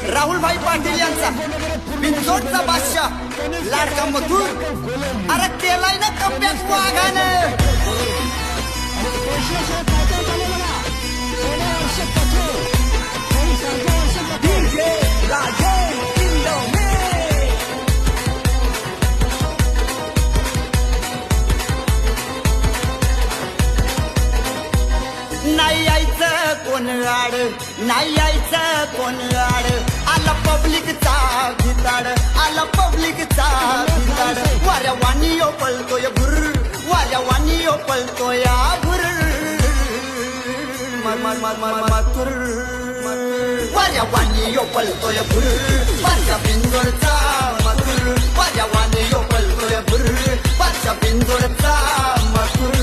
राहुलभाई पाटील यांचा बिनजोडचा बादशाह लाडका मधुर अरे केलाय ना कमबॅक वाघानं नाही यायचं कोण आड नाही यायचं कोण आड आला पब्लिकचा भिताड आला पब्लिकचा भिताड वाऱ्या वाणी यो पळतोय भुर वाऱ्या वाणी यो पळतोय भुर माथुर वाऱ्या वाणी यो पळतोय भुर माझ्या बिंदोडचा माथुर वाऱ्या वाणी यो पळतोय भुर माझ्या बिंदोडचा माथुर